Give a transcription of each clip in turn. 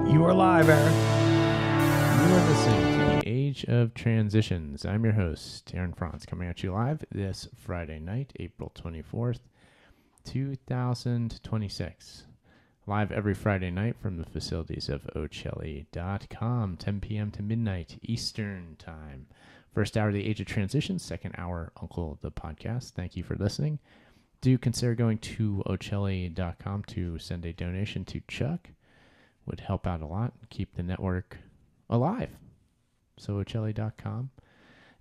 You are live, Aaron. You are listening to the Age of Transitions. I'm your host, Aaron Franz, coming at you live this Friday night, April 24th, 2026. Live every Friday night from the facilities of Ochelli.com, 10 p.m. to midnight Eastern Time. First hour, the Age of Transitions. Second hour, Uncle the Podcast. Thank you for listening. Do consider going to Ochelli.com to send a donation to Chuck. Would help out a lot, keep the network alive. So Ochelli.com.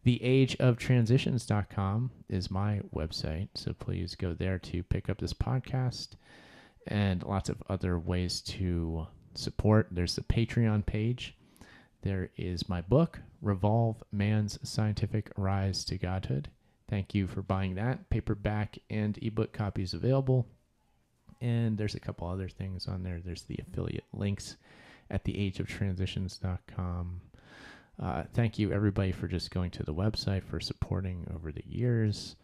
TheAgeOfTransitions.com is my website, so please go there to pick up this podcast and lots of other ways to support. There's the Patreon page. There is my book, Revolve Man's Scientific Rise to Godhood. Thank you for buying that. Paperback and ebook copies available. And there's a couple other things on there. There's the affiliate links at theageoftransitions.com. Thank you, everybody, for just going to the website, for supporting over the years,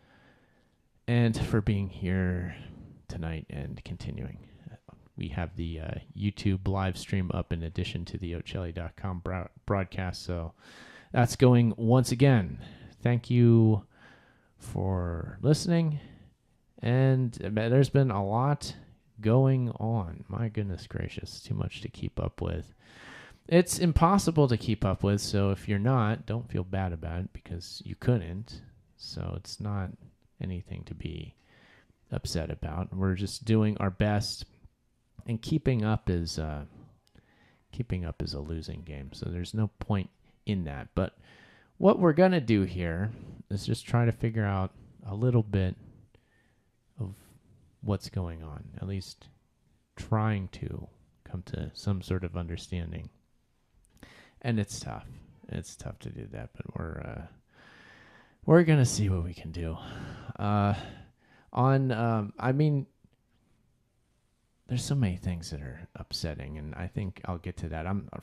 and for being here tonight and continuing. We have the YouTube live stream up in addition to the Ochelli.com broadcast, so that's going once again. Thank you for listening. And there's been a lot going on. My goodness gracious, too much to keep up with. It's impossible to keep up with, so if you're not, don't feel bad about it because you couldn't. So it's not anything to be upset about. We're just doing our best, and keeping up is a losing game. So there's no point in that. But what we're going to do here is just try to figure out a little bit of what's going on, at least trying to come to some sort of understanding. And it's tough. It's tough to do that, but we're gonna see what we can do. There's so many things that are upsetting, and I think I'll get to that. I'm a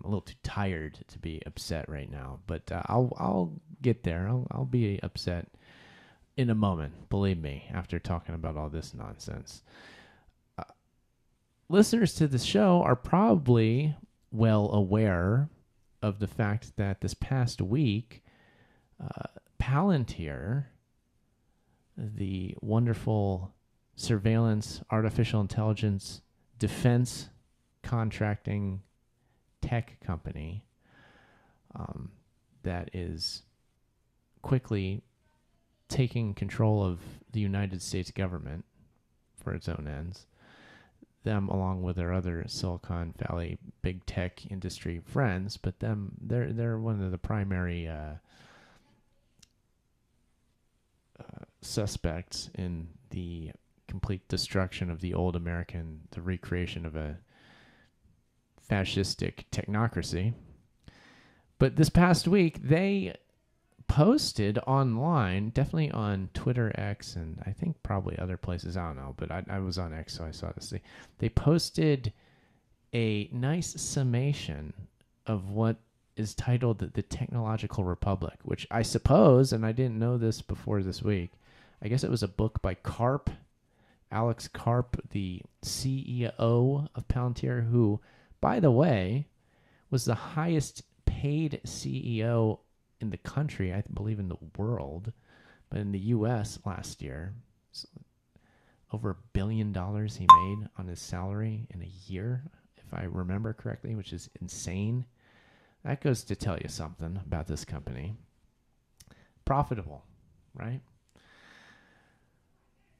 little too tired to be upset right now, but I'll get there. I'll be upset in a moment, believe me, after talking about all this nonsense. Listeners to the show are probably well aware of the fact that this past week, Palantir, the wonderful surveillance, artificial intelligence, defense contracting tech company that is quickly taking control of the United States government for its own ends, them along with their other Silicon Valley big tech industry friends, but they're one of the primary suspects in the complete destruction of the old American, the recreation of a fascistic technocracy. But this past week, they posted online, definitely on Twitter, X, and I think probably other places, I don't know, but I was on X, so I saw this. They posted a nice summation of what is titled the Technological Republic, which I suppose, and I didn't know this before this week, I guess it was a book by Karp, Alex Karp, the CEO of Palantir, who, by the way, was the highest paid CEO in the country, I believe in the world, but in the U.S. last year, so over $1 billion he made on his salary in a year, if I remember correctly, which is insane. That goes to tell you something about this company. Profitable, right?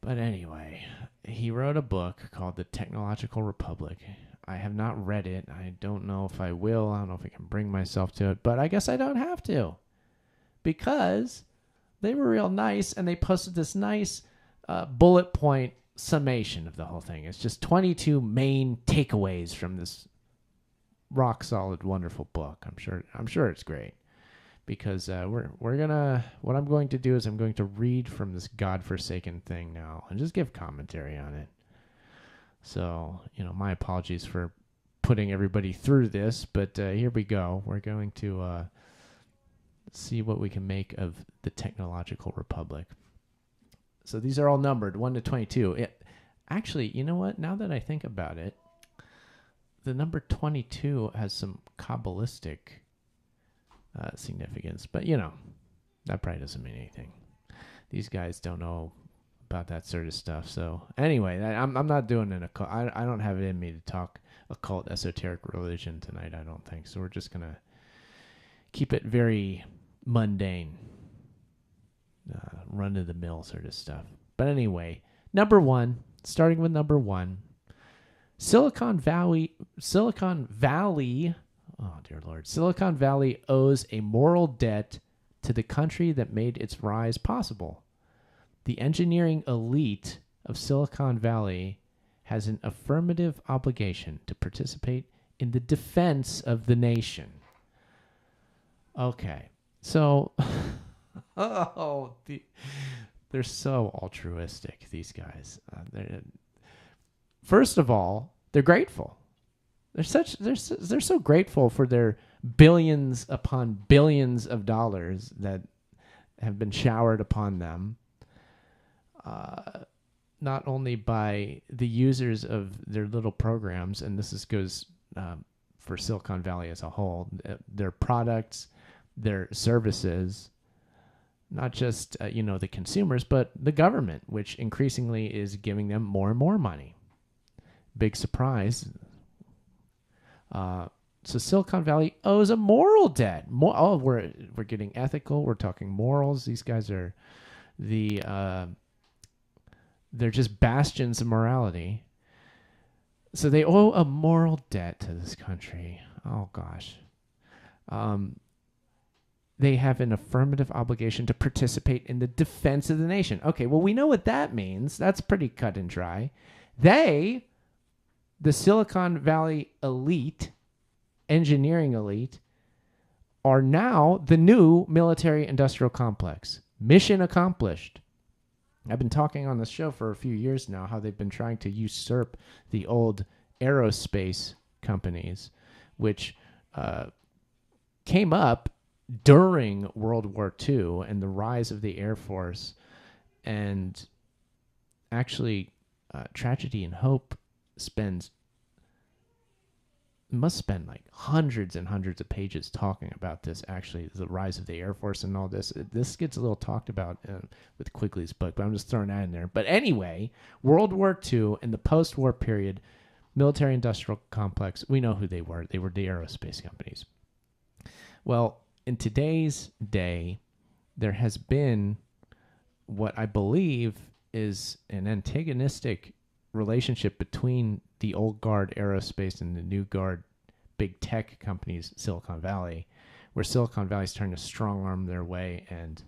But anyway, he wrote a book called The Technological Republic. I have not read it. I don't know if I will. I don't know if I can bring myself to it, but I guess I don't have to, because they were real nice, and they posted this nice bullet point summation of the whole thing. It's just 22 main takeaways from this rock solid, wonderful book. I'm sure it's great, because what I'm going to do is I'm going to read from this godforsaken thing now and just give commentary on it. So, my apologies for putting everybody through this, but here we go. We're going to see what we can make of the Technological Republic. So these are all numbered 1 to 22. Actually, you know what? Now that I think about it, the number 22 has some Kabbalistic significance, but that probably doesn't mean anything. These guys don't know about that sort of stuff. So anyway, I'm not doing an occult. I don't have it in me to talk occult, esoteric religion tonight, I don't think. So we're just going to keep it very mundane, run-of-the-mill sort of stuff. But anyway, starting with number one, Silicon Valley, oh dear Lord, Silicon Valley owes a moral debt to the country that made its rise possible. The engineering elite of Silicon Valley has an affirmative obligation to participate in the defense of the nation. Okay, so they're so altruistic, these guys. First of all, they're grateful. They're so grateful for their billions upon billions of dollars that have been showered upon them, not only by the users of their little programs, and goes for Silicon Valley as a whole, their products, their services, not just the consumers, but the government, which increasingly is giving them more and more money. Big surprise. So Silicon Valley owes a moral debt. We're getting ethical. We're talking morals. These guys are they're just bastions of morality. So they owe a moral debt to this country. Oh gosh. They have an affirmative obligation to participate in the defense of the nation. Okay, well, we know what that means. That's pretty cut and dry. The Silicon Valley elite, engineering elite, are now the new military-industrial complex. Mission accomplished. I've been talking on the show for a few years now how they've been trying to usurp the old aerospace companies, which came up during World War II and the rise of the Air Force. And actually, Tragedy and Hope must spend like hundreds and hundreds of pages talking about this, actually, the rise of the Air Force and all this. This gets a little talked about with Quigley's book, but I'm just throwing that in there. But anyway, World War II and the post-war period, military-industrial complex, we know who they were. They were the aerospace companies. Well, in today's day, there has been what I believe is an antagonistic relationship between the old guard aerospace and the new guard big tech companies, Silicon Valley, where Silicon Valley's trying to strong arm their way and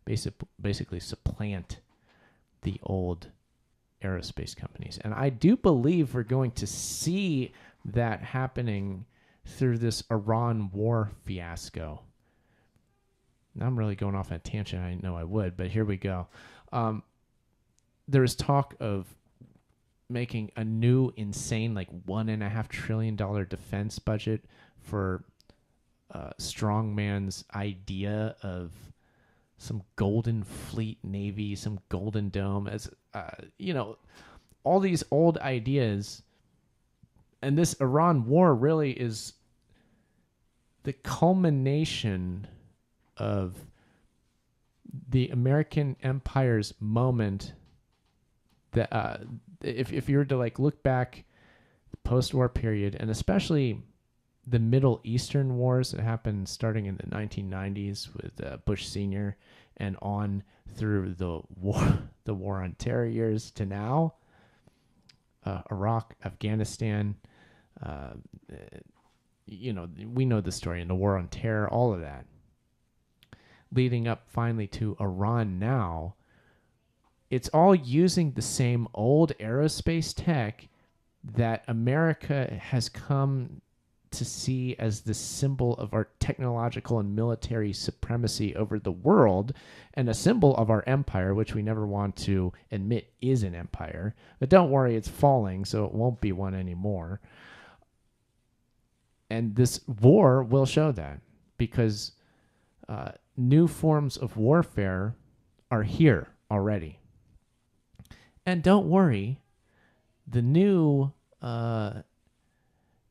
basically supplant the old aerospace companies. And I do believe we're going to see that happening through this Iran war fiasco. Now I'm really going off on a tangent. I didn't know I would, but here we go. There is talk of making a new insane, like $1.5 trillion defense budget for strongman's idea of some golden fleet navy, some golden dome, as all these old ideas. And this Iran war really is the culmination of the American empire's moment that if you were to like look back the post-war period, and especially the Middle Eastern wars that happened starting in the 1990s with Bush Sr. and on through the war on terror years to now, Iraq, Afghanistan, we know the story, and the war on terror, all of that, leading up finally to Iran now. It's all using the same old aerospace tech that America has come to see as the symbol of our technological and military supremacy over the world, and a symbol of our empire, which we never want to admit is an empire. But don't worry, it's falling, so it won't be one anymore. And this war will show that, because new forms of warfare are here already. And don't worry, the new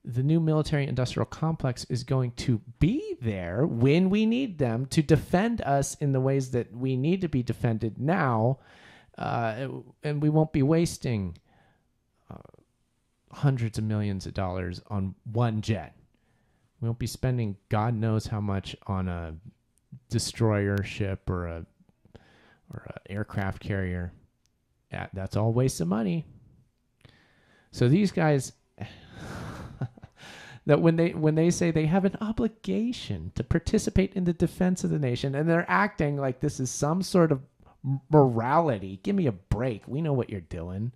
the new military industrial complex is going to be there when we need them to defend us in the ways that we need to be defended now. And we won't be wasting hundreds of millions of dollars on one jet. We won't be spending God knows how much on a destroyer ship or a aircraft carrier. That's all waste of money. So these guys, that when they say they have an obligation to participate in the defense of the nation, and they're acting like this is some sort of morality. Give me a break. We know what you're doing.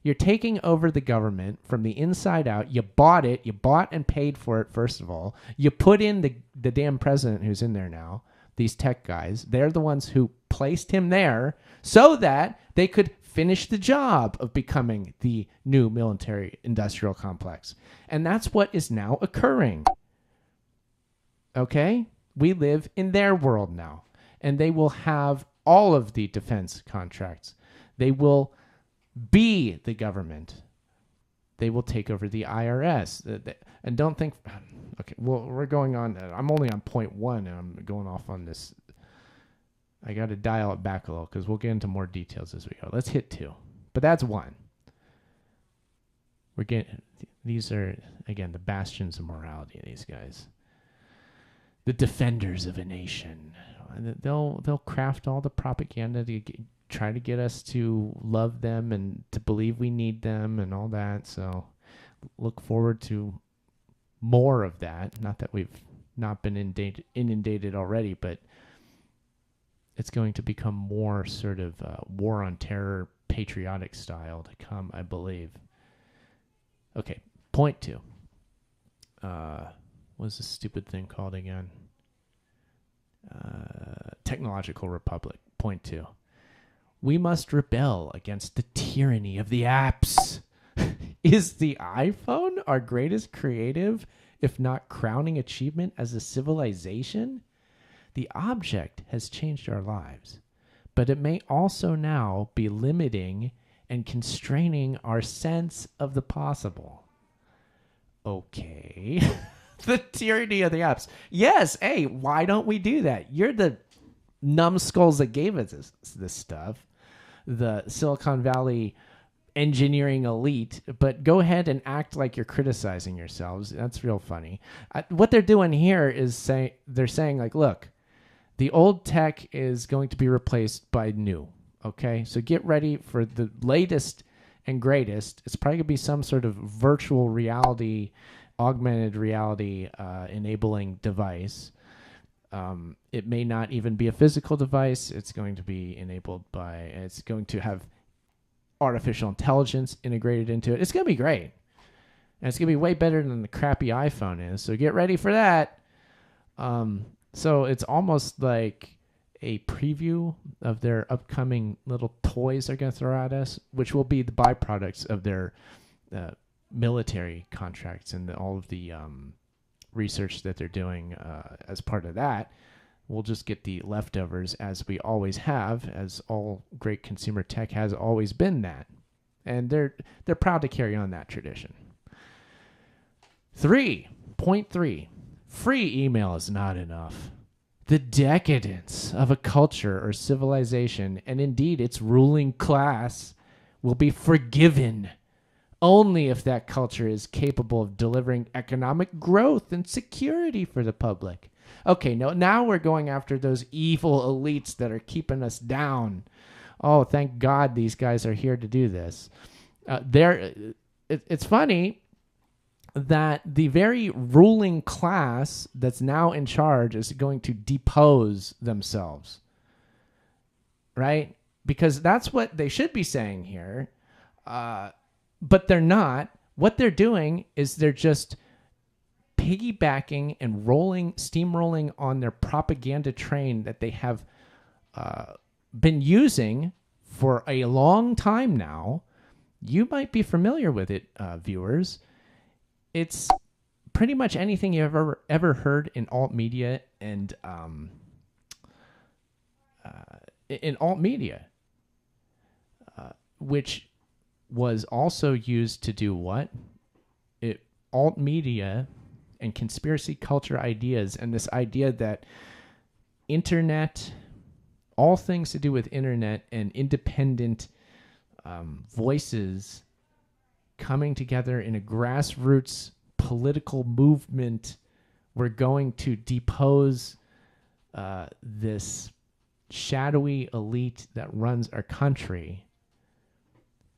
You're taking over the government from the inside out. You bought it. You bought and paid for it, first of all. You put in the damn president who's in there now, these tech guys. They're the ones who placed him there so that they could finish the job of becoming the new military industrial complex. And that's what is now occurring. Okay? We live in their world now. And they will have all of the defense contracts. They will be the government. They will take over the IRS. And don't think, okay, well, we're going on. I'm only on point 1, and I'm going off on this. I got to dial it back a little because we'll get into more details as we go. Let's hit 2. But that's 1. These are, again, the bastions of morality, these guys. The defenders of a nation. They'll craft all the propaganda to try to get us to love them and to believe we need them and all that. So look forward to more of that. Not that we've not been inundated already, but it's going to become more sort of war on terror, patriotic style to come, I believe. Okay, point 2. What's this stupid thing called again? Technological republic. Point 2. We must rebel against the tyranny of the apps. Is the iPhone our greatest creative, if not crowning achievement as a civilization? The object has changed our lives, but it may also now be limiting and constraining our sense of the possible. Okay. The tyranny of the apps. Yes, hey, why don't we do that? You're the numbskulls that gave us this stuff, the Silicon Valley engineering elite, but go ahead and act like you're criticizing yourselves. That's real funny. What they're doing here is they're saying, like, look, the old tech is going to be replaced by new, okay? So get ready for the latest and greatest. It's probably going to be some sort of virtual reality, augmented reality enabling device. It may not even be a physical device. It's going to be enabled by, it's going to have artificial intelligence integrated into it. It's going to be great. And it's going to be way better than the crappy iPhone is. So get ready for that. So it's almost like a preview of their upcoming little toys they're going to throw at us, which will be the byproducts of their military contracts and all of the research that they're doing as part of that. We'll just get the leftovers, as we always have, as all great consumer tech has always been that. And they're proud to carry on that tradition. 3.3. Free email is not enough. The decadence of a culture or civilization, and indeed its ruling class, will be forgiven only if that culture is capable of delivering economic growth and security for the public. Okay, now we're going after those evil elites that are keeping us down. Oh, thank God these guys are here to do this. It's funny that the very ruling class that's now in charge is going to depose themselves, right? Because that's what they should be saying here, but they're not. What they're doing is they're just piggybacking and steamrolling on their propaganda train that they have been using for a long time now. You might be familiar with it, viewers. It's pretty much anything you've ever heard in alt media and which was also used to do what? It alt media and conspiracy culture ideas, and this idea that internet, all things to do with internet and independent voices coming together in a grassroots political movement, we're going to depose this shadowy elite that runs our country.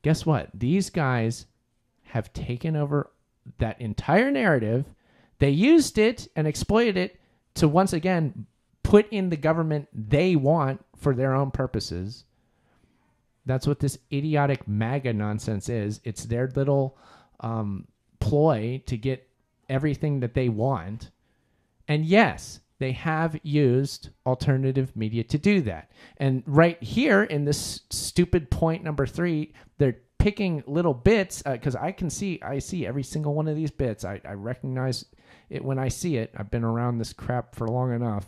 Guess what? These guys have taken over that entire narrative. They used it and exploited it to once again put in the government they want for their own purposes. That's what this idiotic MAGA nonsense is. It's their little ploy to get everything that they want. And yes, they have used alternative media to do that. And right here in this stupid point number 3, they're picking little bits because I see every single one of these bits. I recognize it when I see it. I've been around this crap for long enough.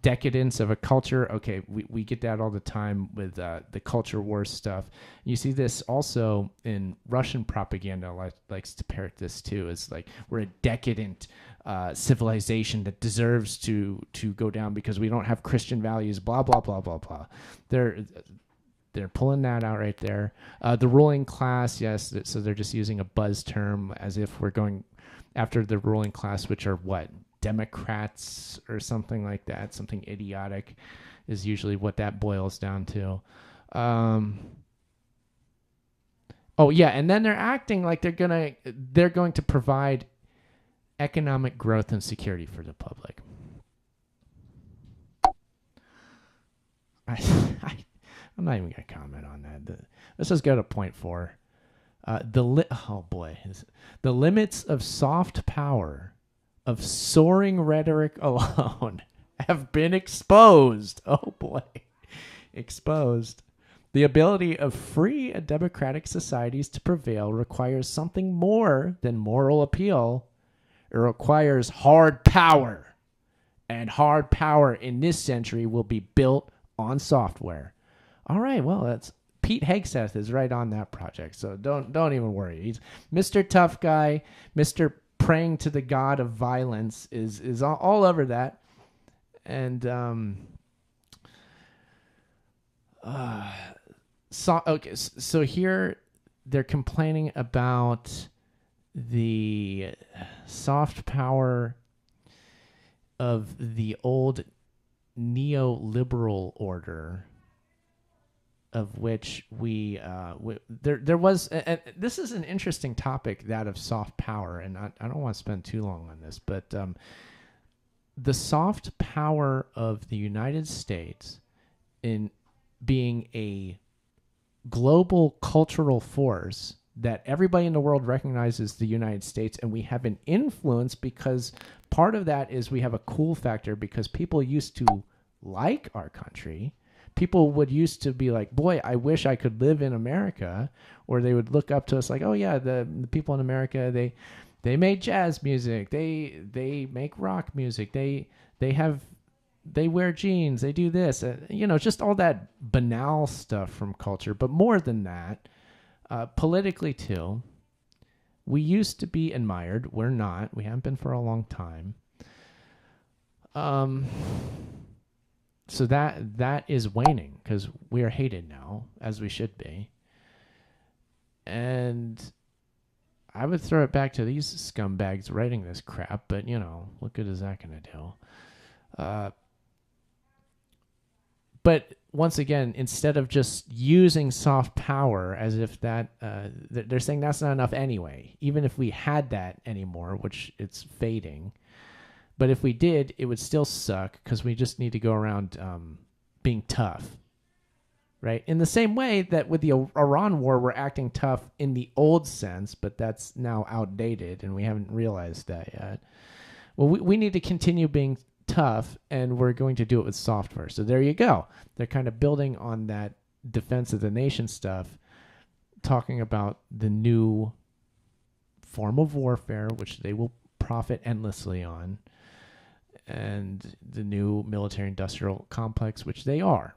Decadence of a culture. Okay, we get that all the time with the culture war stuff. You see this also in Russian propaganda. Likes to parrot this too. Is like we're a decadent civilization that deserves to go down because we don't have Christian values. Blah blah blah blah blah. They're pulling that out right there. The ruling class, yes. So they're just using a buzz term as if we're going after the ruling class, which are what? Democrats or something like that. Something idiotic is usually what that boils down to. Oh yeah, and then they're acting like they're going to provide economic growth and security for the public. I'm not even going to comment on that. Let's just go to point 4. The limits of soft power of soaring rhetoric alone have been exposed. Oh boy, exposed. The ability of free and democratic societies to prevail requires something more than moral appeal. It requires hard power. And hard power in this century will be built on software. All right, well, that's Pete Hegseth is right on that project, so don't even worry. He's Mr. Tough Guy, Mr. Praying to the God of Violence is all over that. And so here they're complaining about the soft power of the old neoliberal order, of which there was, and this is an interesting topic, that of soft power, and I don't want to spend too long on this, but the soft power of the United States in being a global cultural force that everybody in the world recognizes the United States, and we have an influence because part of that is we have a cool factor because people used to like our country. People would used to be like, boy, I wish I could live in America. Or they would look up to us like, oh yeah, the people in America, they made jazz music. They make rock music. They wear jeans. They do this. Just all that banal stuff from culture. But more than that, politically too, we used to be admired. We're not. We haven't been for a long time. So that is waning because we are hated now, as we should be. And I would throw it back to these scumbags writing this crap, but, what good is that going to do? But once again, instead of just using soft power as if that, they're saying that's not enough anyway, even if we had that anymore, which it's fading. But if we did, it would still suck because we just need to go around being tough, right? In the same way that with the Iran war, we're acting tough in the old sense, but that's now outdated, and we haven't realized that yet. Well, we need to continue being tough, and we're going to do it with software. So there you go. They're kind of building on that defense of the nation stuff, talking about the new form of warfare, which they will profit endlessly on, and the new military-industrial complex, which they are,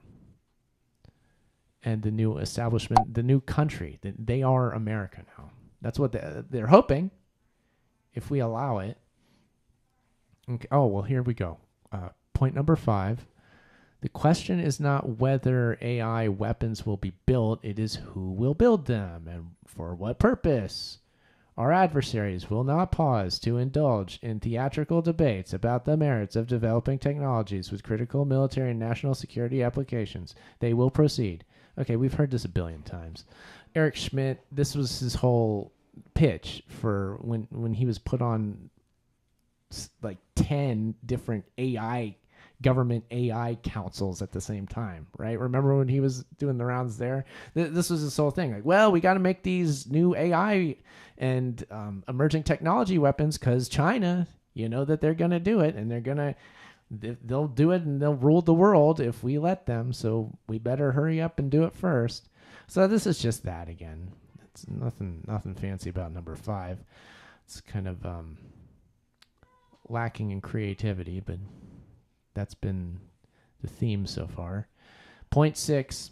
and the new establishment, the new country. They are America now. That's what they're hoping, if we allow it. Okay. Oh, well, here we go. Point number 5. The question is not whether AI weapons will be built. It is who will build them and for what purpose. Our adversaries will not pause to indulge in theatrical debates about the merits of developing technologies with critical military and national security applications. They will proceed. Okay, we've heard this a billion times. Eric Schmidt, this was his whole pitch for when he was put on like 10 different government AI councils at the same time, right? Remember when he was doing the rounds there? This was his whole thing. Like, well, we got to make these new AI and emerging technology weapons because China, that they're going to do it, and they'll do it and they'll rule the world if we let them. So we better hurry up and do it first. So this is just that again. It's nothing fancy about number 5. It's kind of lacking in creativity, but that's been the theme so far. Point 6,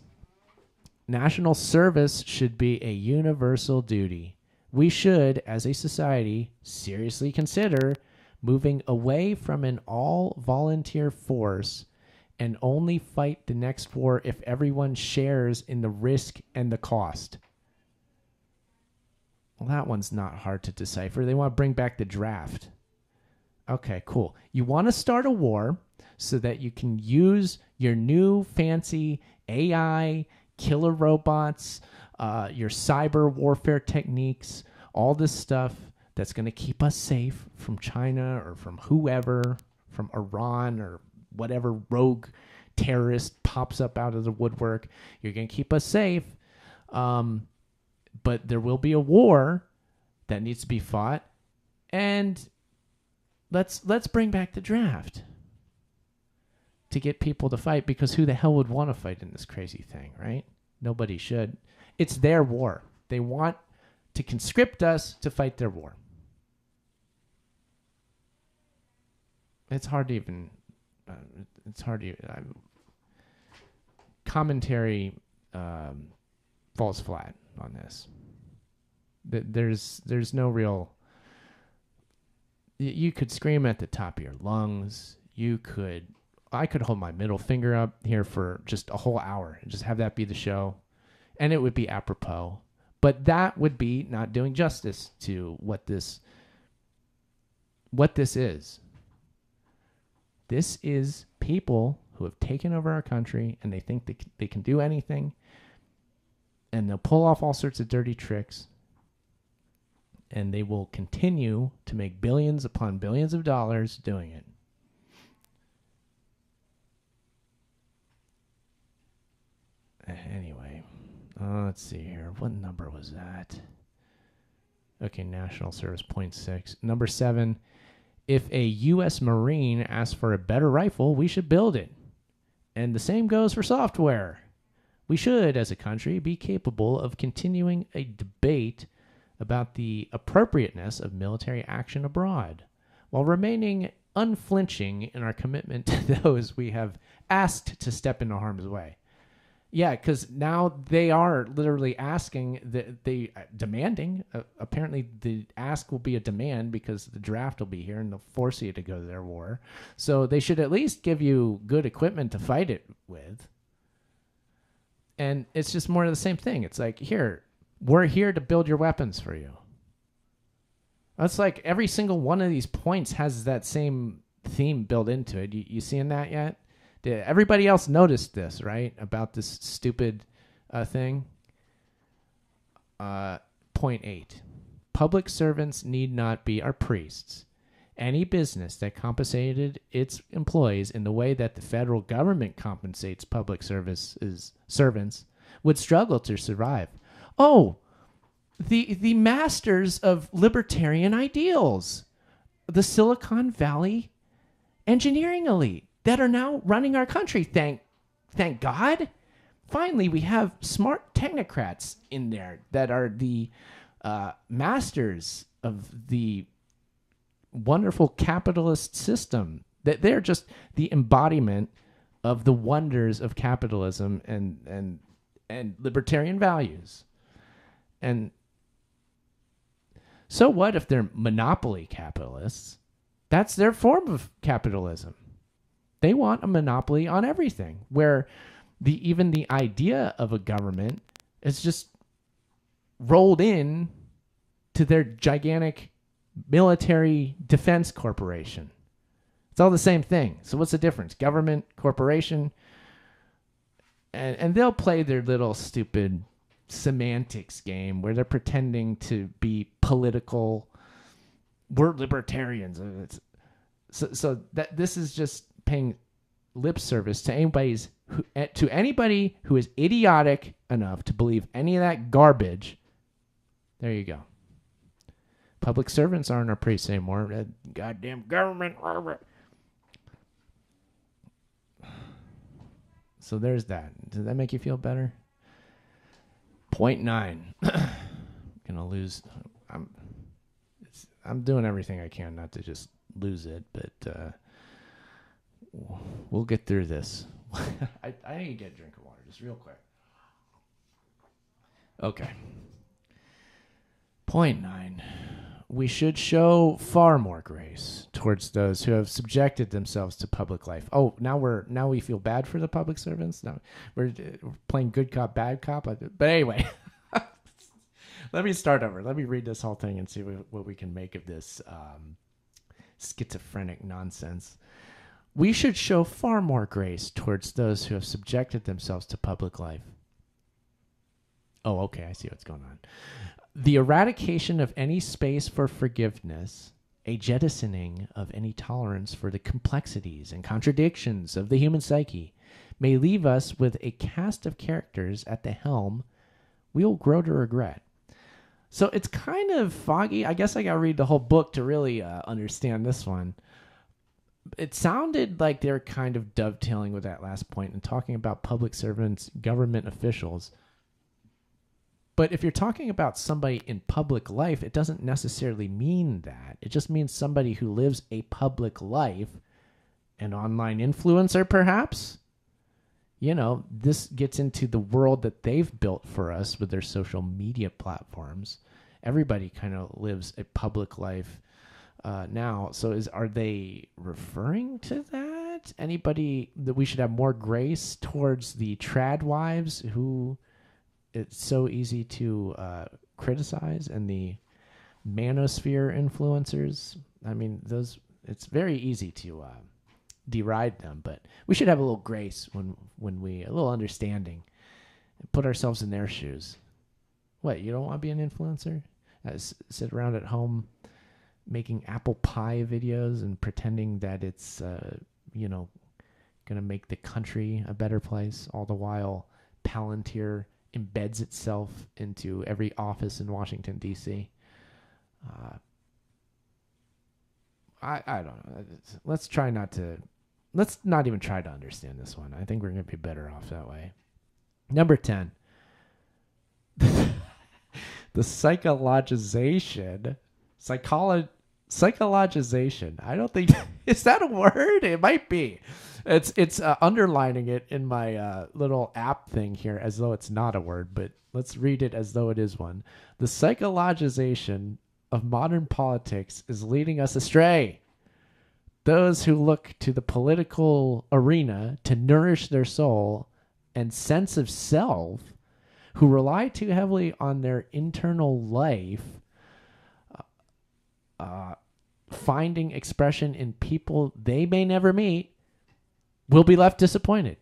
national service should be a universal duty. We should, as a society, seriously consider moving away from an all-volunteer force and only fight the next war if everyone shares in the risk and the cost. Well, that one's not hard to decipher. They want to bring back the draft. Okay, cool. You want to start a war so that you can use your new fancy AI, killer robots, your cyber warfare techniques, all this stuff that's going to keep us safe from China or from whoever, from Iran or whatever rogue terrorist pops up out of the woodwork. You're going to keep us safe, but there will be a war that needs to be fought, and let's bring back the draft to get people to fight, because who the hell would want to fight in this crazy thing, right? Nobody should. It's their war. They want to conscript us to fight their war. It's hard to even... commentary falls flat on this. There's no real... You could scream at the top of your lungs. I could hold my middle finger up here for just a whole hour and just have that be the show, and it would be apropos. But that would be not doing justice to what this is. This is people who have taken over our country, and they think they can do anything, and they'll pull off all sorts of dirty tricks, and they will continue to make billions upon billions of dollars doing it. Anyway, let's see here. What number was that? Okay, national service, point 6. Number 7, if a U.S. Marine asks for a better rifle, we should build it. And the same goes for software. We should, as a country, be capable of continuing a debate about the appropriateness of military action abroad, while remaining unflinching in our commitment to those we have asked to step into harm's way. Yeah, because now they are literally asking, demanding. Apparently, the ask will be a demand because the draft will be here and they'll force you to go to their war. So they should at least give you good equipment to fight it with. And it's just more of the same thing. It's like, here, we're here to build your weapons for you. That's like every single one of these points has that same theme built into it. You seeing that yet? Did everybody else notice this, right? About this stupid thing? Point 8. Public servants need not be our priests. Any business that compensated its employees in the way that the federal government compensates public servants would struggle to survive. Oh, the masters of libertarian ideals, the Silicon Valley engineering elite that are now running our country. Thank God. Finally, we have smart technocrats in there that are the masters of the wonderful capitalist system. That they're just the embodiment of the wonders of capitalism and libertarian values. And So what if they're monopoly capitalists? That's their form of capitalism. They want a monopoly on everything, where even the idea of a government is just rolled in to their gigantic military defense corporation. It's all the same thing. So what's the difference? Government, corporation, and they'll play their little stupid semantics game where they're pretending to be political. We're libertarians. So that this is just paying lip service to anybody who is idiotic enough to believe any of that garbage. There you go. Public servants aren't our priest anymore. That goddamn government. So there's that. Does that make you feel better? Point 9. Gonna lose. I'm doing everything I can not to just lose it, but we'll get through this. I need to get a drink of water, just real quick. Okay. Point 9. We should show far more grace towards those who have subjected themselves to public life. Oh, now we feel bad for the public servants. Now we're playing good cop, bad cop. But anyway, let me start over. Let me read this whole thing and see what we can make of this schizophrenic nonsense. We should show far more grace towards those who have subjected themselves to public life. Oh, okay, I see what's going on. The eradication of any space for forgiveness, a jettisoning of any tolerance for the complexities and contradictions of the human psyche, may leave us with a cast of characters at the helm we will grow to regret. So it's kind of foggy. I guess I got to read the whole book to really understand this one. It sounded like they're kind of dovetailing with that last point and talking about public servants, government officials. But if you're talking about somebody in public life, it doesn't necessarily mean that. It just means somebody who lives a public life, an online influencer perhaps. You know, this gets into the world that they've built for us with their social media platforms. Everybody kind of lives a public life now. So are they referring to that? Anybody that we should have more grace towards the trad wives who it's so easy to criticize, and the manosphere influencers? I mean, it's very easy to deride them, but we should have a little grace a little understanding, and put ourselves in their shoes. What, you don't want to be an influencer? Sit around at home making apple pie videos and pretending that it's going to make the country a better place, all the while Palantir embeds itself into every office in Washington, D.C. I don't know. Let's not even try to understand this one. I think we're going to be better off that way. Number 10. The psychologization. I don't think... Is that a word? It might be. It's underlining it in my little app thing here as though it's not a word, but let's read it as though it is one. The psychologization of modern politics is leading us astray. Those who look to the political arena to nourish their soul and sense of self, who rely too heavily on their internal life, finding expression in people they may never meet, will be left disappointed.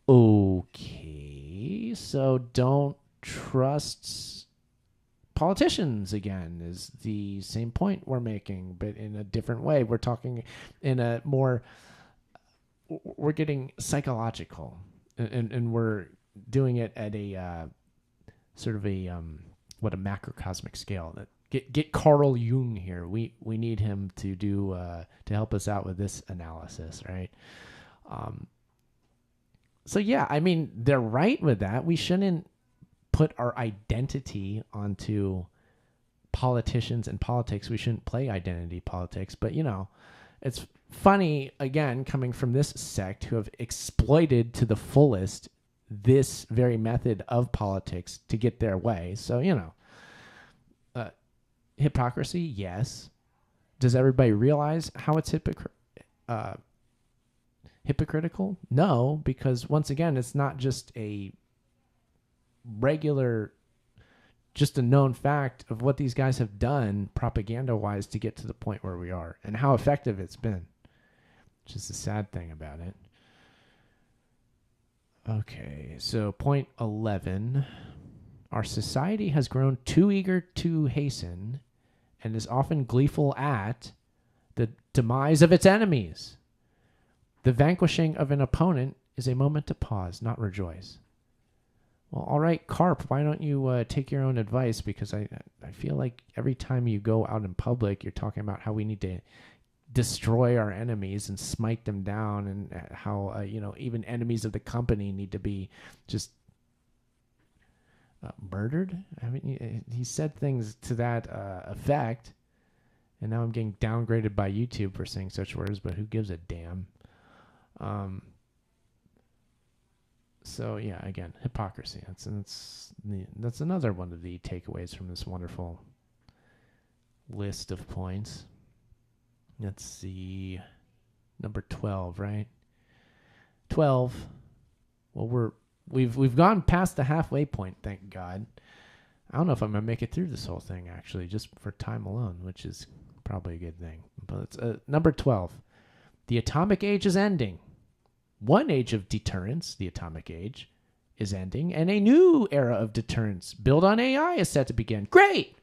Okay, so don't trust politicians again is the same point we're making, but in a different way. We're talking in a more, we're getting psychological, and we're doing it at a sort of a macrocosmic scale. That get Carl Jung here. We need him to do to help us out with this analysis, right? So yeah, I mean, they're right with that. We shouldn't put our identity onto politicians and politics. We shouldn't play identity politics. But, you know, it's funny, again, coming from this sect who have exploited to the fullest this very method of politics to get their way. So, you know, hypocrisy? Yes. Does everybody realize how it's hypocritical? No, because once again, it's not just a regular, just a known fact of what these guys have done propaganda-wise to get to the point where we are and how effective it's been, which is the sad thing about it. Okay, so point 11. Our society has grown too eager to hasten and is often gleeful at the demise of its enemies. The vanquishing of an opponent is a moment to pause, not rejoice. Well, all right, Karp, why don't you take your own advice? Because I feel like every time you go out in public, you're talking about how we need to destroy our enemies and smite them down, and how even enemies of the company need to be just murdered. I mean, he said things to that effect, and now I'm getting downgraded by YouTube for saying such words. But who gives a damn? So yeah, again, hypocrisy. That's another one of the takeaways from this wonderful list of points. Let's see, number 12, right? 12. Well, we've gone past the halfway point, thank God. I don't know if I'm gonna make it through this whole thing actually, just for time alone, which is probably a good thing. But it's number 12. The atomic age is ending. One age of deterrence, the atomic age, is ending, and a new era of deterrence built on AI is set to begin. Great!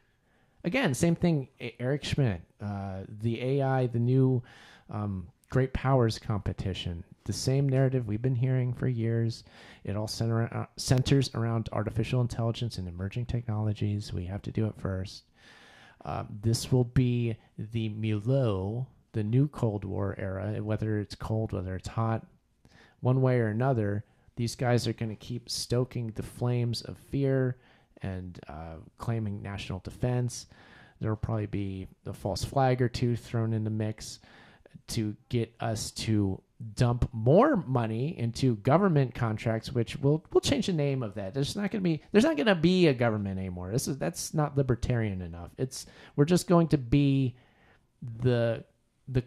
Again, same thing, Eric Schmidt. The AI, the new great powers competition. The same narrative we've been hearing for years. It all centers around artificial intelligence and emerging technologies. We have to do it first. This will be the milieu, the new Cold War era, whether it's cold, whether it's hot. One way or another, these guys are going to keep stoking the flames of fear and claiming national defense. There will probably be a false flag or two thrown in the mix to get us to dump more money into government contracts, which we'll change the name of that. There's not going to be a government anymore. That's not libertarian enough. We're just going to be the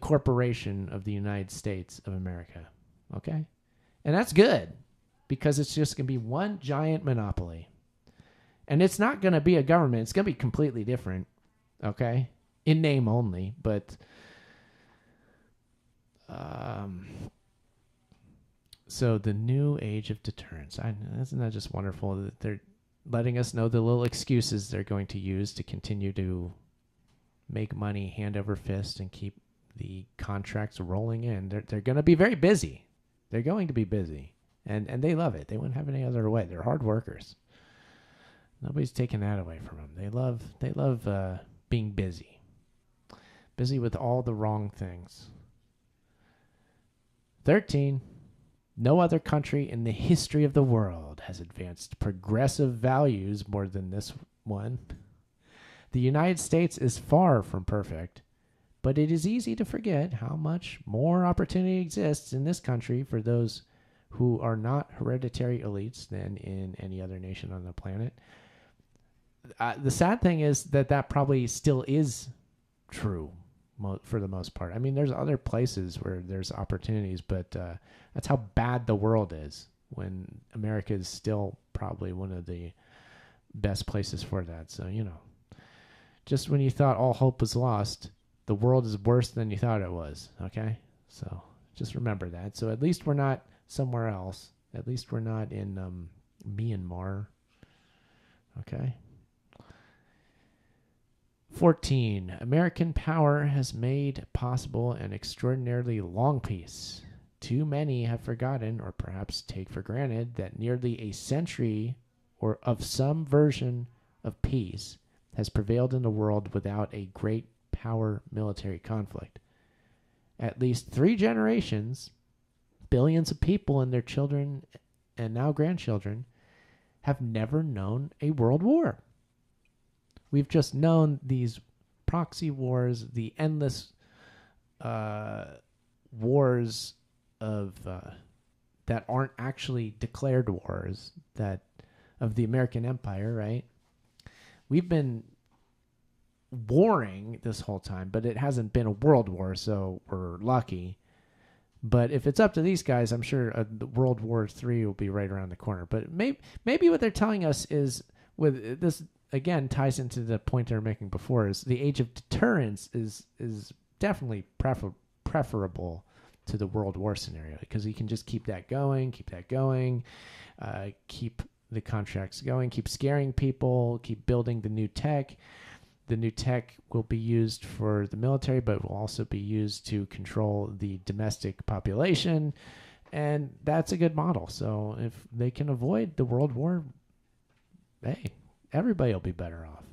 corporation of the United States of America. Okay? And that's good, because it's just going to be one giant monopoly. And it's not going to be a government. It's going to be completely different, okay? In name only, but so the new age of deterrence. Isn't that just wonderful that they're letting us know the little excuses they're going to use to continue to make money hand over fist and keep the contracts rolling in. They're going to be very busy. They're going to be busy, and they love it. They wouldn't have any other way. They're hard workers. Nobody's taking that away from them. They love being busy with all the wrong things. 13. No other country in the history of the world has advanced progressive values more than this one. The United States is far from perfect, but it is easy to forget how much more opportunity exists in this country for those who are not hereditary elites than in any other nation on the planet. The sad thing is that probably still is true for the most part. I mean, there's other places where there's opportunities, but that's how bad the world is, when America is still probably one of the best places for that. So, just when you thought all hope was lost, the world is worse than you thought it was, okay? So just remember that. So at least we're not somewhere else. At least we're not in Myanmar, okay? 14. American power has made possible an extraordinarily long peace. Too many have forgotten, or perhaps take for granted, that nearly a century or of some version of peace has prevailed in the world without a great power military conflict. At least 3 generations, billions of people and their children and now grandchildren have never known a world war. We've just known these proxy wars, the endless wars of that aren't actually declared wars, that of the American Empire, right? We've been warring this whole time, but it hasn't been a world war, so we're lucky. But if it's up to these guys, I'm sure the World War III will be right around the corner. But maybe what they're telling us is, with this, again, ties into the point they were making before, is the age of deterrence is definitely preferable to the World War scenario, because you can just keep that going, keep the contracts going, keep scaring people, keep building the new tech. The new tech will be used for the military, but will also be used to control the domestic population. And that's a good model. So if they can avoid the World War, hey, everybody will be better off.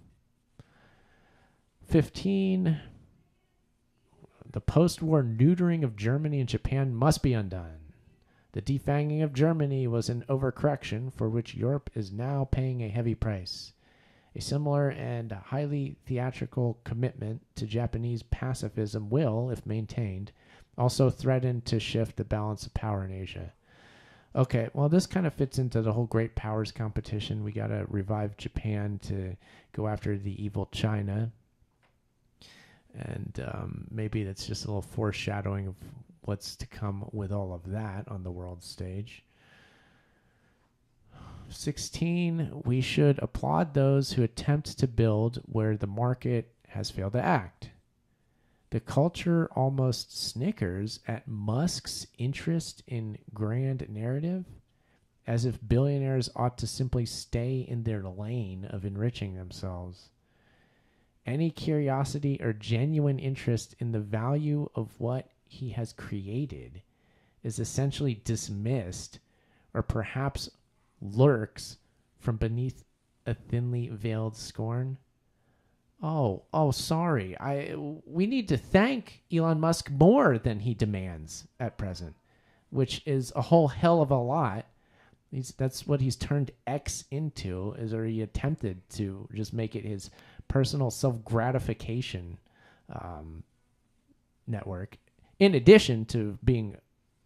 15, the post-war neutering of Germany and Japan must be undone. The defanging of Germany was an overcorrection for which Europe is now paying a heavy price. A similar and highly theatrical commitment to Japanese pacifism will, if maintained, also threaten to shift the balance of power in Asia. Okay, well, this kind of fits into the whole great powers competition. We got to revive Japan to go after the evil China. And maybe that's just a little foreshadowing of what's to come with all of that on the world stage. 16, we should applaud those who attempt to build where the market has failed to act. The culture almost snickers at Musk's interest in grand narrative, as if billionaires ought to simply stay in their lane of enriching themselves. Any curiosity or genuine interest in the value of what he has created is essentially dismissed, or perhaps lurks from beneath a thinly veiled scorn. Sorry. We need to thank Elon Musk more than he demands at present, which is a whole hell of a lot. That's what he's turned X into, or he attempted to just make it his personal self-gratification network, in addition to being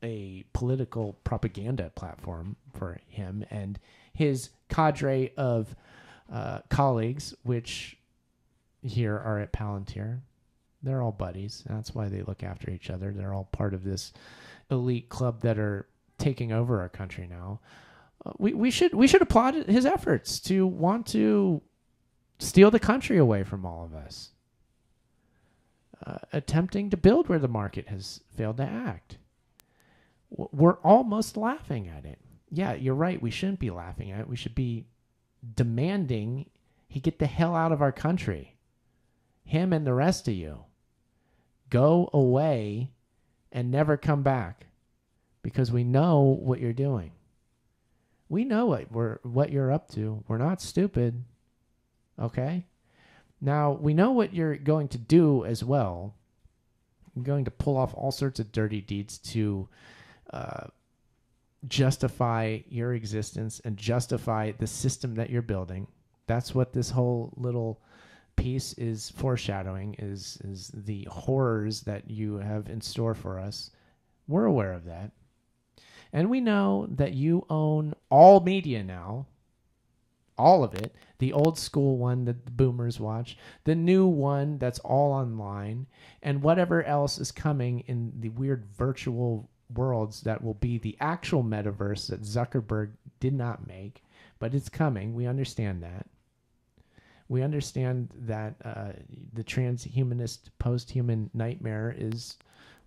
a political propaganda platform for him and his cadre of colleagues, which here are at Palantir. They're all buddies. That's why they look after each other. They're all part of this elite club that are taking over our country now. We should applaud his efforts to want to steal the country away from all of us. Attempting to build where the market has failed to act. We're almost laughing at it. Yeah, you're right. We shouldn't be laughing at it. We should be demanding he get the hell out of our country. Him and the rest of you. Go away and never come back, because we know what you're doing. We know what you're up to. We're not stupid. Okay? Now, we know what you're going to do as well. You're going to pull off all sorts of dirty deeds to justify your existence and justify the system that you're building. That's what this whole little piece is foreshadowing, is the horrors that you have in store for us. We're aware of that. And we know that you own all media now. All of it. The old school one that the boomers watch. The new one that's all online. And whatever else is coming in the weird virtual worlds that will be the actual metaverse that Zuckerberg did not make. But it's coming. We understand that. We understand that the transhumanist post-human nightmare is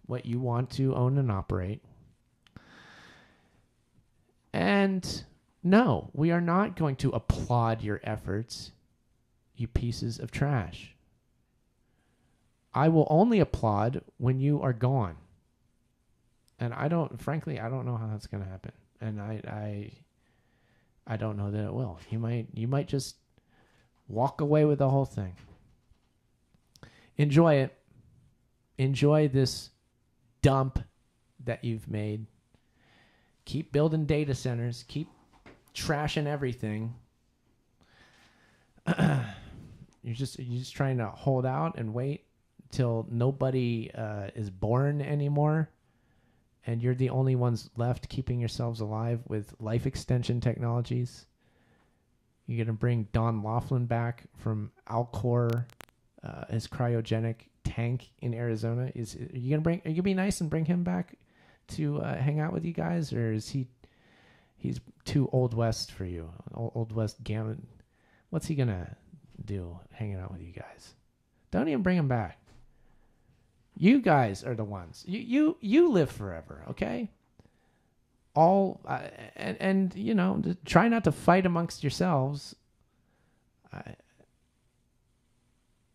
what you want to own and operate. And no, we are not going to applaud your efforts, you pieces of trash. I will only applaud when you are gone. And frankly, I don't know how that's going to happen. And I don't know that it will. You might just walk away with the whole thing. Enjoy it. Enjoy this dump that you've made. Keep building data centers. Keep trashing everything. You're just trying to hold out and wait till nobody is born anymore, and you're the only ones left keeping yourselves alive with life extension technologies. You're gonna bring Don Laughlin back from Alcor his cryogenic tank in Arizona. Are you gonna be nice and bring him back to hang out with you guys, or is he's too Old West for you? Old West gamut. What's he gonna do hanging out with you guys? Don't even bring him back. You guys are the ones. You live forever, okay? And you know, try not to fight amongst yourselves.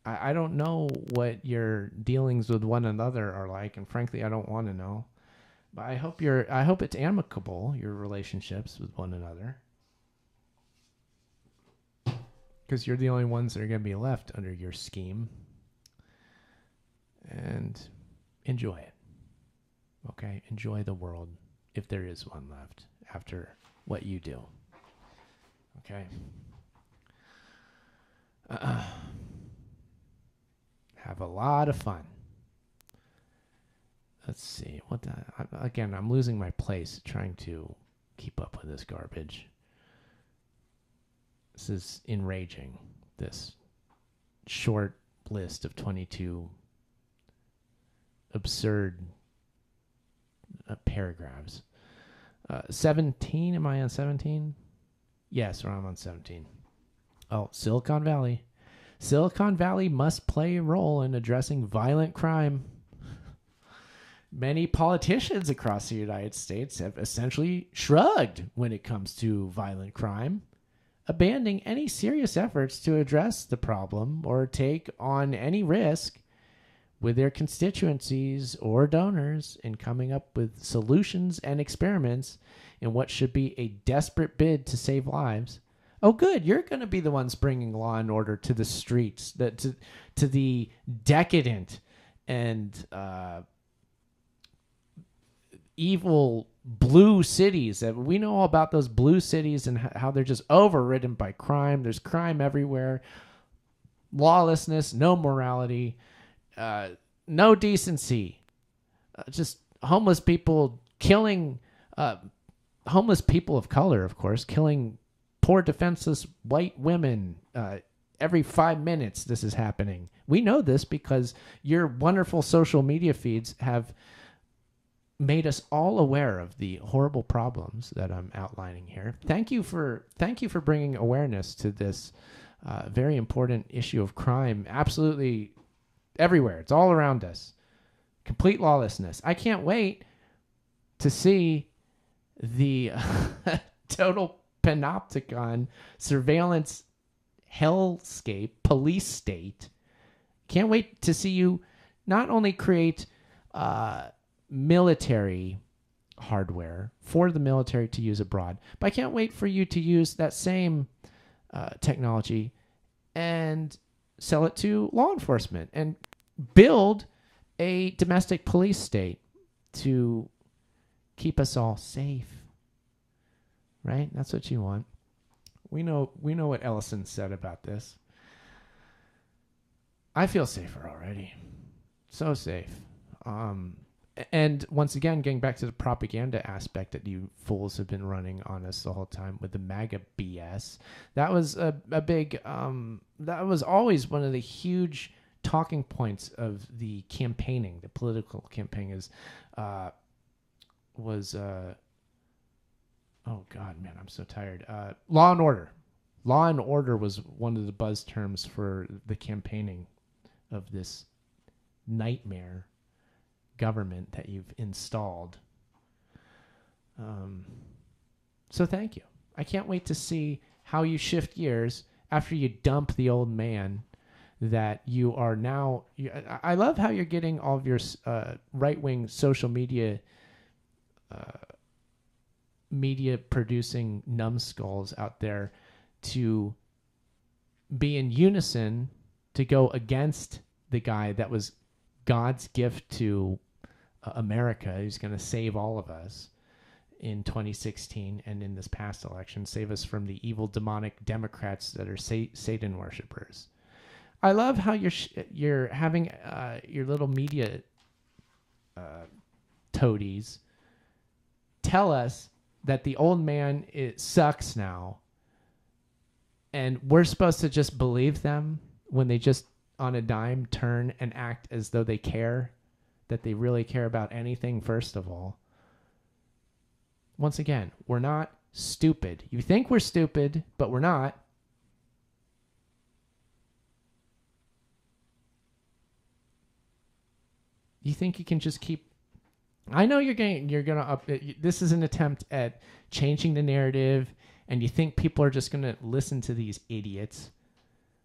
I don't know what your dealings with one another are like, and frankly, I don't want to know. But I hope it's amicable, your relationships with one another, because you're the only ones that are going to be left under your scheme. And enjoy it. Okay? Enjoy the world, if there is one left, after what you do. Okay? Have a lot of fun. Let's see. Again, I'm losing my place trying to keep up with this garbage. This is enraging. This short list of 22 absurd paragraphs. 17. Am I on 17? Yes, I'm on 17. Oh, Silicon Valley. Silicon Valley must play a role in addressing violent crime. Many politicians across the United States have essentially shrugged when it comes to violent crime, abandoning any serious efforts to address the problem or take on any risk with their constituencies or donors in coming up with solutions and experiments in what should be a desperate bid to save lives. Oh, good. You're going to be the ones bringing law and order to the streets, to the decadent and evil blue cities. That we know all about those blue cities and how they're just overridden by crime. There's crime everywhere. Lawlessness, no morality. No decency, just homeless people killing, homeless people of color, of course, killing poor defenseless white women. Every 5 minutes this is happening. We know this because your wonderful social media feeds have made us all aware of the horrible problems that I'm outlining here. Thank you for bringing awareness to this very important issue of crime. Absolutely everywhere. It's all around us. Complete lawlessness. I can't wait to see the total panopticon surveillance hellscape police state. Can't wait to see you not only create military hardware for the military to use abroad, but I can't wait for you to use that same technology and sell it to law enforcement and build a domestic police state to keep us all safe. Right? That's what you want. We know what Ellison said about this. I feel safer already. So safe. And once again, getting back to the propaganda aspect that you fools have been running on us the whole time with the MAGA BS, that was a big, that was always one of the huge talking points of the campaigning, the political campaign oh God, man, I'm so tired. Law and order. Law and order was one of the buzz terms for the campaigning of this nightmare government that you've installed. So thank you. I can't wait to see how you shift gears after you dump the old man that you are now. I love how you're getting all of your right-wing social media producing numbskulls out there to be in unison to go against the guy that was God's gift to America, who's going to save all of us in 2016 and in this past election, save us from the evil demonic Democrats that are Satan worshipers. I love how you're having your little media toadies tell us that the old man sucks now, and we're supposed to just believe them when they just on a dime turn and act as though they care, that they really care about anything, first of all. Once again, we're not stupid. You think we're stupid, but we're not. You think you can just keep... I know you're gonna up. This is an attempt at changing the narrative, and you think people are just gonna listen to these idiots.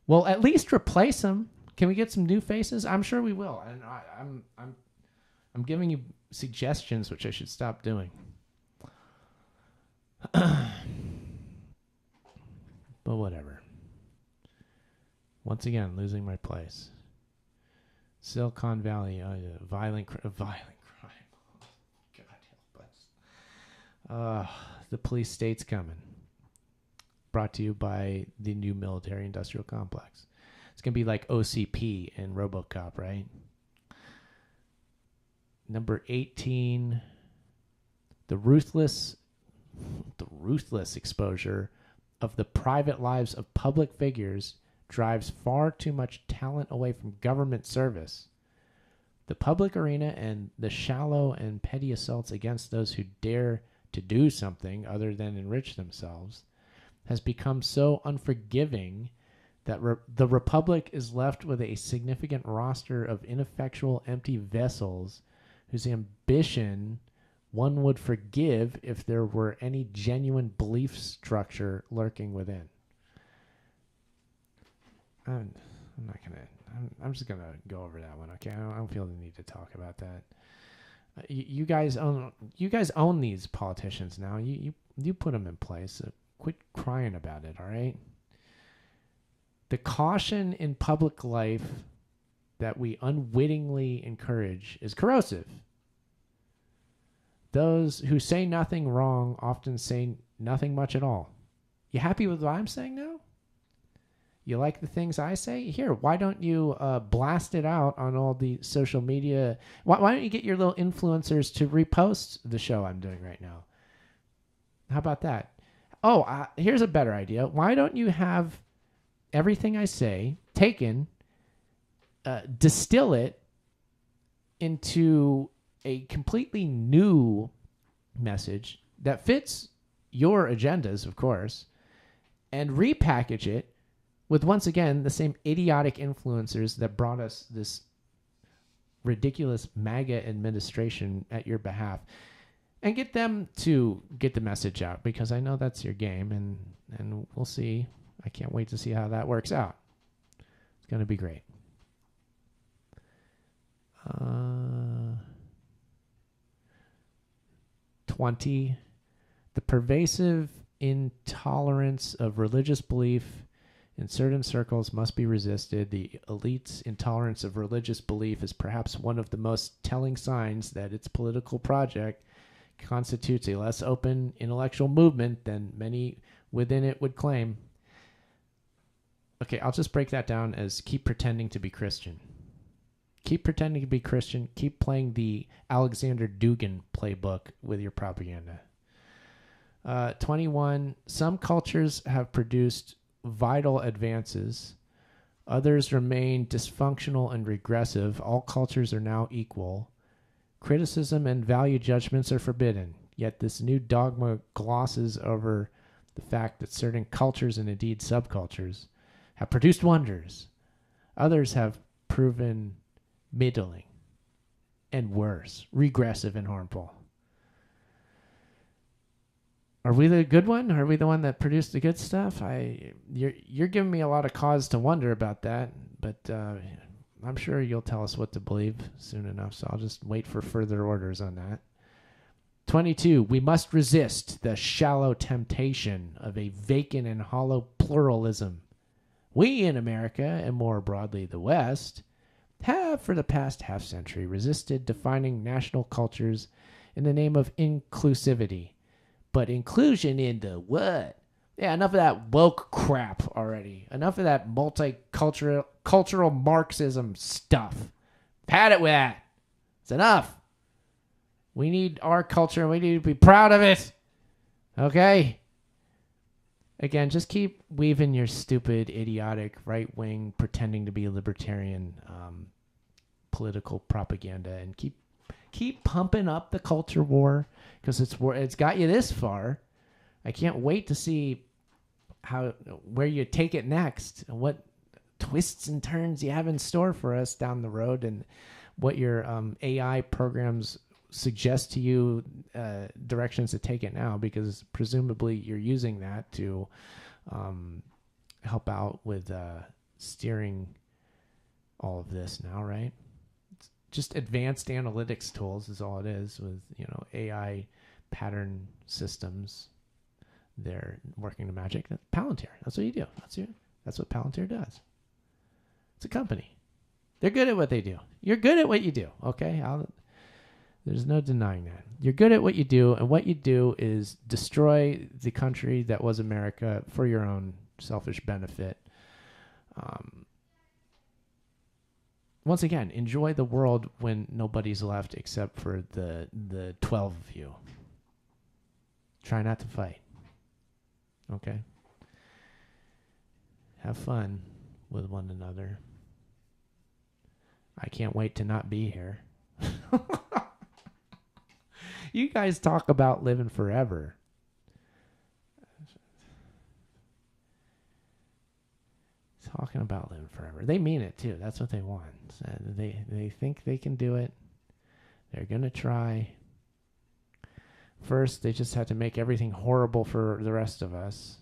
Well, at least replace them. Can we get some new faces? I'm sure we will. And I'm giving you suggestions, which I should stop doing. But whatever. Once again, losing my place. Silicon Valley, violent crime. God help us. The police state's coming. Brought to you by the new military-industrial complex. It's going to be like OCP in RoboCop, right? Number 18, the ruthless exposure of the private lives of public figures drives far too much talent away from government service. The public arena and the shallow and petty assaults against those who dare to do something other than enrich themselves has become so unforgiving that the Republic is left with a significant roster of ineffectual, empty vessels whose ambition one would forgive if there were any genuine belief structure lurking within. I'm just gonna go over that one. Okay, I don't feel the need to talk about that. You guys own these politicians now. You put them in place. So quit crying about it. All right. The caution in public life that we unwittingly encourage is corrosive. Those who say nothing wrong often say nothing much at all. You happy with what I'm saying now? You like the things I say? Here, why don't you blast it out on all the social media? Why don't you get your little influencers to repost the show I'm doing right now? How about that? Oh, here's a better idea. Why don't you have everything I say taken, distill it into a completely new message that fits your agendas, of course, and repackage it with, once again, the same idiotic influencers that brought us this ridiculous MAGA administration at your behalf, and get them to get the message out, because I know that's your game, and we'll see. I can't wait to see how that works out. It's going to be great. 20, the pervasive intolerance of religious belief in certain circles must be resisted. The elite's intolerance of religious belief is perhaps one of the most telling signs that its political project constitutes a less open intellectual movement than many within it would claim. Okay, I'll just break that down as keep pretending to be Christian. Keep pretending to be Christian. Keep playing the Alexander Dugin playbook with your propaganda. 21, some cultures have produced vital advances. Others remain dysfunctional and regressive. All cultures are now equal. Criticism and value judgments are forbidden. Yet this new dogma glosses over the fact that certain cultures, and indeed subcultures, have produced wonders. Others have proven middling and worse, regressive and harmful. Are we the good one? Are we the one that produced the good stuff? You're giving me a lot of cause to wonder about that, but I'm sure you'll tell us what to believe soon enough, so I'll just wait for further orders on that. 22, we must resist the shallow temptation of a vacant and hollow pluralism. We in America, and more broadly the West, have for the past half-century resisted defining national cultures in the name of inclusivity. But inclusion into what? Yeah, enough of that woke crap already. Enough of that cultural Marxism stuff. Had it with that. It's enough. We need our culture and we need to be proud of it. Okay? Again, just keep weaving your stupid, idiotic, right-wing, pretending to be libertarian political propaganda, and keep pumping up the culture war, because it's got you this far. I can't wait to see where you take it next, and what twists and turns you have in store for us down the road, and what your AI programs suggest to you, directions to take it now, because presumably you're using that to help out with steering all of this now, right? It's just advanced analytics tools is all it is, with AI pattern systems. They're working the magic. Palantir. That's what you do. That's what Palantir does. It's a company. They're good at what they do. You're good at what you do. Okay. There's no denying that. You're good at what you do, and what you do is destroy the country that was America for your own selfish benefit. Once again, enjoy the world when nobody's left except for the 12 of you. Try not to fight. Okay? Have fun with one another. I can't wait to not be here. You guys talk about living forever. Talking about living forever. They mean it too. That's what they want. They think they can do it. They're going to try. First, they just had to make everything horrible for the rest of us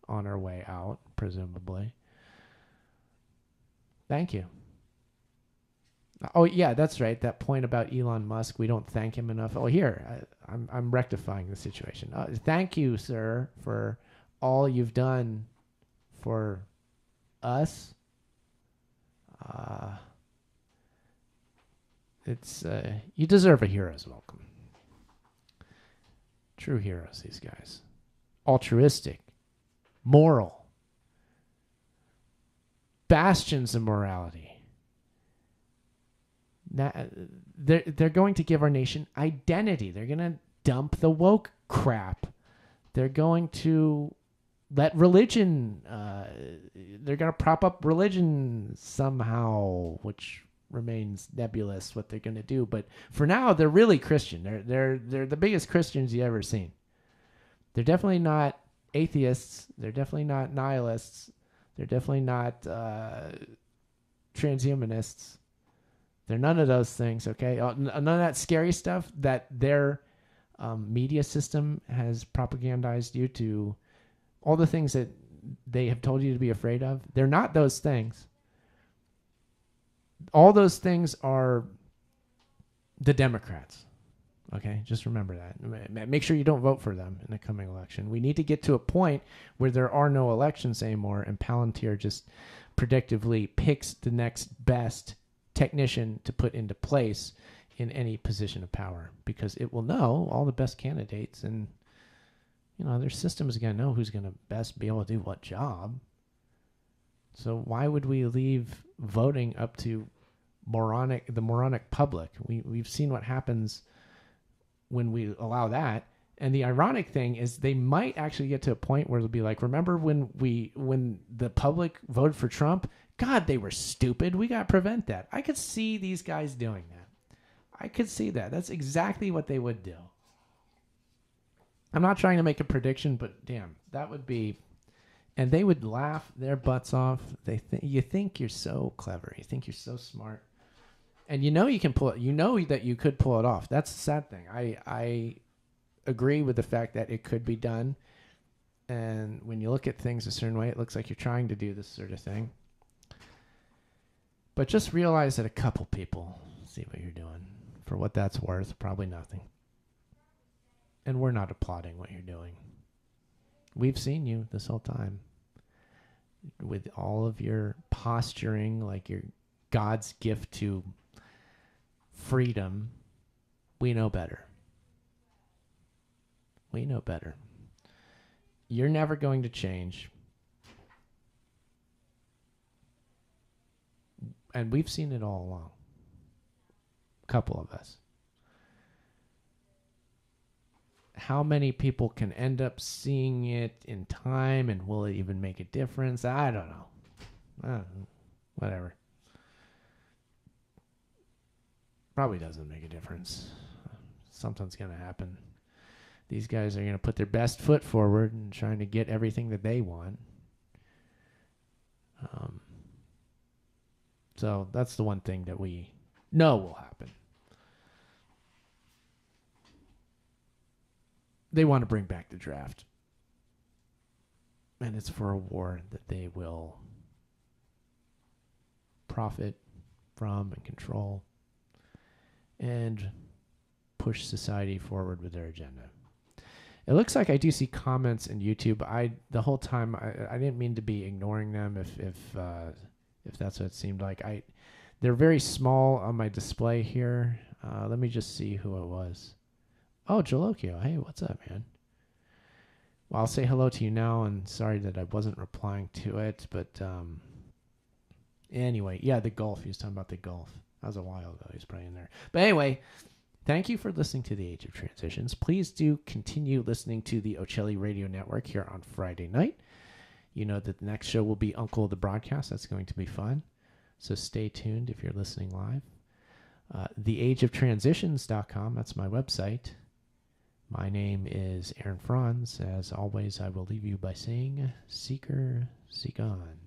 on our way out, presumably. Thank you. Oh, yeah, that's right. That point about Elon Musk, we don't thank him enough. Oh, here, I'm rectifying the situation. Thank you, sir, for all you've done for us. You deserve a hero's welcome. True heroes, these guys. Altruistic, moral, bastions of morality. They're going to give our nation identity. They're going to dump the woke crap. They're going to let religion, they're going to prop up religion somehow, which remains nebulous what they're going to do. But for now, they're really Christian. They're the biggest Christians you ever seen. They're definitely not atheists. They're definitely not nihilists. They're definitely not transhumanists. They're none of those things, okay? None of that scary stuff that their media system has propagandized you to, all the things that they have told you to be afraid of. They're not those things. All those things are the Democrats, okay? Just remember that. Make sure you don't vote for them in the coming election. We need to get to a point where there are no elections anymore, and Palantir just predictively picks the next best technician to put into place in any position of power, because it will know all the best candidates, and their system is going to know who's going to best be able to do what job. So why would we leave voting up to the moronic public? We've seen what happens when we allow that. And the ironic thing is they might actually get to a point where they'll be like, remember when the public voted for Trump? God, they were stupid. We got to prevent that. I could see these guys doing that. I could see that. That's exactly what they would do. I'm not trying to make a prediction, but damn, that would be... And they would laugh their butts off. You think you're so clever. You think you're so smart. And you can pull it. You know that you could pull it off. That's the sad thing. I agree with the fact that it could be done. And when you look at things a certain way, it looks like you're trying to do this sort of thing. But just realize that a couple people see what you're doing. For what that's worth, probably nothing. And we're not applauding what you're doing. We've seen you this whole time. With all of your posturing, like your God's gift to freedom, we know better. We know better. You're never going to change. And we've seen it all along. A couple of us. how many people can end up seeing it in time, and will it even make a difference? I don't know. Whatever. Probably doesn't make a difference. Something's going to happen. These guys are going to put their best foot forward and trying to get everything that they want. So that's the one thing that we know will happen. They want to bring back the draft. And it's for a war that they will profit from and control and push society forward with their agenda. It looks like I do see comments in YouTube. The whole time I didn't mean to be ignoring them if that's what it seemed like. They're very small on my display here. Let me just see who it was. Oh, Jalokio. Hey, what's up, man? Well, I'll say hello to you now, and sorry that I wasn't replying to it, but anyway, yeah, the Gulf. He was talking about the Gulf. That was a while ago. He was probably in there. But anyway, thank you for listening to the Age of Transitions. Please do continue listening to the Ocelli Radio Network here on Friday night. You know that the next show will be Uncle of the Broadcast. That's going to be fun. So stay tuned if you're listening live. TheAgeOfTransitions.com. That's my website. My name is Aaron Franz. As always, I will leave you by saying, Seeker, seek on.